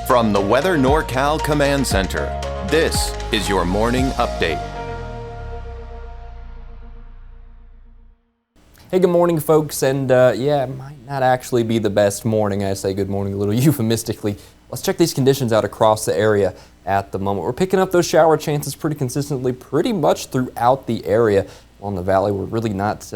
From the Weather NorCal Command Center, this is your morning update. Hey, good morning, folks, and yeah, it might not actually be the best morning. I say good morning a little euphemistically. Let's check these conditions out across the area at the moment. We're picking up those shower chances pretty consistently, pretty much throughout the area. Along the valley, we're really not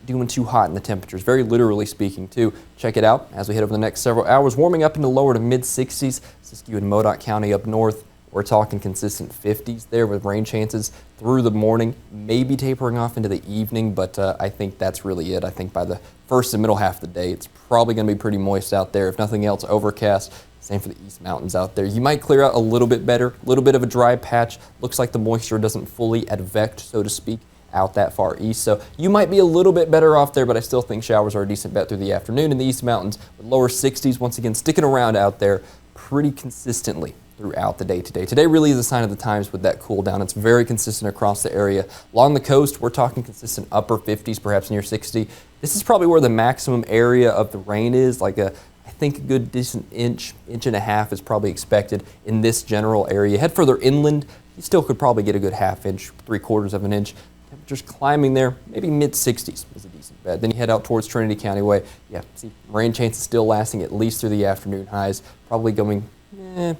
doing too hot in the temperatures, very literally speaking, too. Check it out as we head over the next several hours, warming up into lower to mid-60s. Siskiyou and Modoc County up north. We're talking consistent 50s there with rain chances through the morning, maybe tapering off into the evening, but I think that's really it. I think by the first and middle half of the day, it's probably going to be pretty moist out there. If nothing else, overcast. Same for the East Mountains out there. You might clear out a little bit better, a little bit of a dry patch. Looks like the moisture doesn't fully advect, so to speak, out that far east. So you might be a little bit better off there, but I still think showers are a decent bet through the afternoon in the East Mountains with lower 60s, once again, sticking around out there pretty consistently throughout the day today. Today really is a sign of the times with that cool down. It's very consistent across the area. Along the coast, we're talking consistent upper 50s, perhaps near 60. This is probably where the maximum area of the rain is, like I think a good decent inch and a half is probably expected in this general area. Head further inland, you still could probably get a good half inch, 3/4 of an inch. Temperatures climbing there, maybe mid-60s is a decent bet. Then you head out towards Trinity County way. Yeah, see, rain chances still lasting at least through the afternoon highs, probably going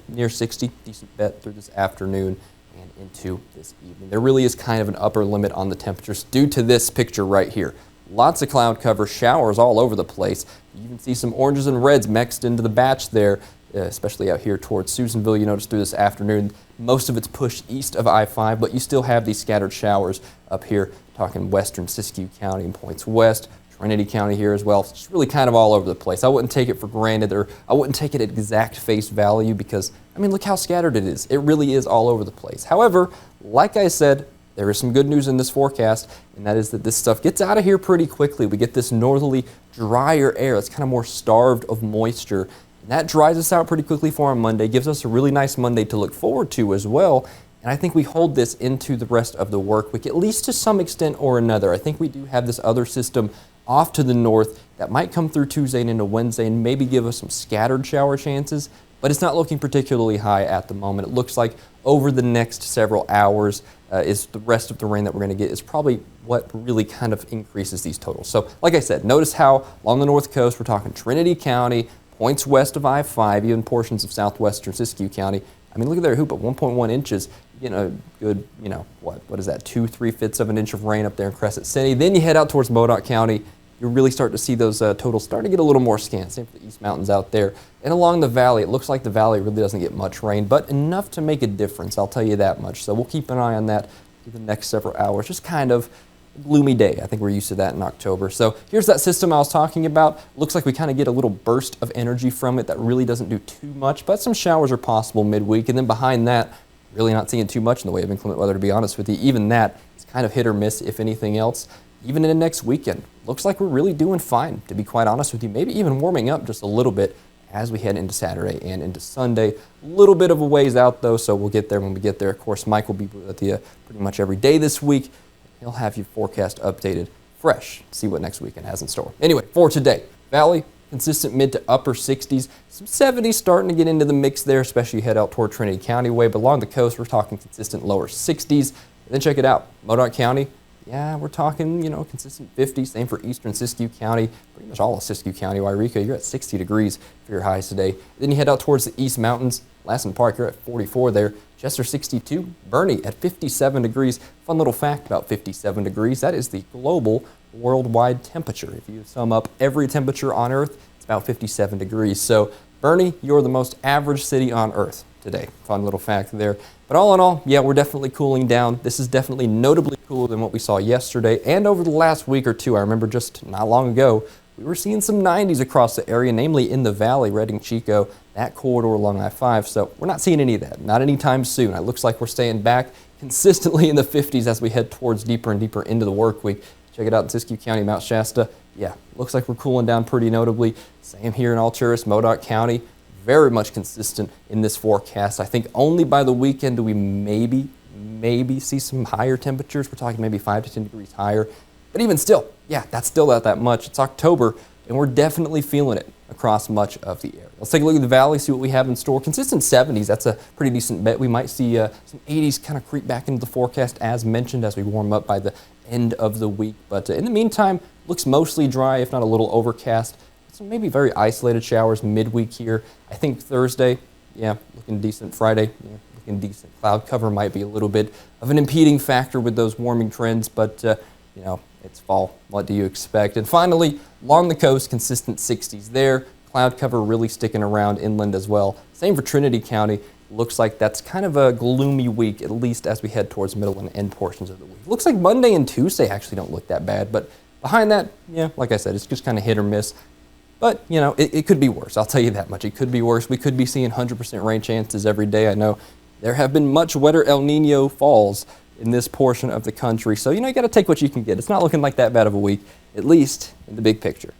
near 60, decent bet through this afternoon and into this evening. There really is kind of an upper limit on the temperatures due to this picture right here. Lots of cloud cover, showers all over the place. You even see some oranges and reds mixed into the batch there, especially out here towards Susanville. You notice through this afternoon, most of it's pushed east of I-5, but you still have these scattered showers up here, talking western Siskiyou County and points west, Trinity County here as well. It's just really kind of all over the place. I wouldn't take it for granted, or I wouldn't take it at exact face value because, I mean, look how scattered it is. It really is all over the place. However, like I said, there is some good news in this forecast, and that is that this stuff gets out of here pretty quickly. We get this northerly, drier air that's kind of more starved of moisture, and that dries us out pretty quickly for on Monday, gives us a really nice Monday to look forward to as well. And I think we hold this into the rest of the work week, at least to some extent or another. I think we do have this other system off to the north that might come through Tuesday and into Wednesday and maybe give us some scattered shower chances, but it's not looking particularly high at the moment. It looks like over the next several hours is the rest of the rain that we're going to get is probably what really kind of increases these totals. So like I said, notice how along the north coast, we're talking Trinity County, points west of I-5, even portions of southwestern Siskiyou County. I mean, look at their hoop at 1.1 inches. You know, good, you know, what is that, 2-3 of an inch of rain up there in Crescent City. Then you head out towards Modoc County. You really start to see those totals start to get a little more scant. Same for the East Mountains out there. And along the valley, it looks like the valley really doesn't get much rain, but enough to make a difference, I'll tell you that much. So we'll keep an eye on that through the next several hours. Just kind of gloomy day. I think we're used to that in October. So here's that system I was talking about. Looks like we kind of get a little burst of energy from it that really doesn't do too much, but some showers are possible midweek. And then behind that, really not seeing too much in the way of inclement weather, to be honest with you. Even that is kind of hit or miss, if anything else. Even in the next weekend, looks like we're really doing fine, to be quite honest with you. Maybe even warming up just a little bit as we head into Saturday and into Sunday. A little bit of a ways out, though, so we'll get there when we get there. Of course, Mike will be with you pretty much every day this week. He'll have your forecast updated fresh. See what next weekend has in store. Anyway, for today, Valley, consistent mid to upper 60s. Some 70s starting to get into the mix there, especially head out toward Trinity County way. But along the coast, we're talking consistent lower 60s. And then check it out, Modoc County. Yeah, we're talking, you know, consistent 50s. Same for eastern Siskiyou County, pretty much all of Siskiyou County. Wairika, you're at 60 degrees for your highs today. Then you head out towards the East Mountains. Lassen Park, you're at 44 there. Chester 62. Bernie at 57 degrees. Fun little fact about 57 degrees, that is the global worldwide temperature. If you sum up every temperature on Earth, it's about 57 degrees. So Bernie, you're the most average city on Earth today. Fun little fact there. But all in all, yeah, we're definitely cooling down. This is definitely notably cooler than what we saw yesterday and over the last week or two. I remember just not long ago, we were seeing some 90s across the area, namely in the valley, Redding, Chico, that corridor along I-5. So we're not seeing any of that, not anytime soon. It looks like we're staying back consistently in the 50s as we head towards deeper and deeper into the work week. Check it out in Siskiyou County, Mount Shasta. Yeah, looks like we're cooling down pretty notably. Same here in Alturas, Modoc County. Very much consistent in this forecast. I think only by the weekend do we maybe see some higher temperatures. We're talking maybe 5 to 10 degrees higher. But even still, yeah, that's still not that much. It's October, and we're definitely feeling it. across much of the area. Let's take a look at the valley, see what we have in store. Consistent 70s, that's a pretty decent bet. We might see some 80s kind of creep back into the forecast as mentioned as we warm up by the end of the week. But in the meantime, looks mostly dry, if not a little overcast. Some maybe very isolated showers midweek here. I think Thursday, yeah, looking decent. Friday, yeah, looking decent. Cloud cover might be a little bit of an impeding factor with those warming trends, but you know, it's fall. What do you expect? And finally, along the coast, consistent 60s there. Cloud cover really sticking around inland as well. Same for Trinity County. Looks like that's kind of a gloomy week, at least as we head towards middle and end portions of the week. Looks like Monday and Tuesday actually don't look that bad, but behind that, yeah, like I said, it's just kind of hit or miss. But, you know, it could be worse. I'll tell you that much. It could be worse. We could be seeing 100% rain chances every day. I know there have been much wetter El Nino falls in this portion of the country. So, you know, you got to take what you can get. It's not looking like that bad of a week, at least in the big picture.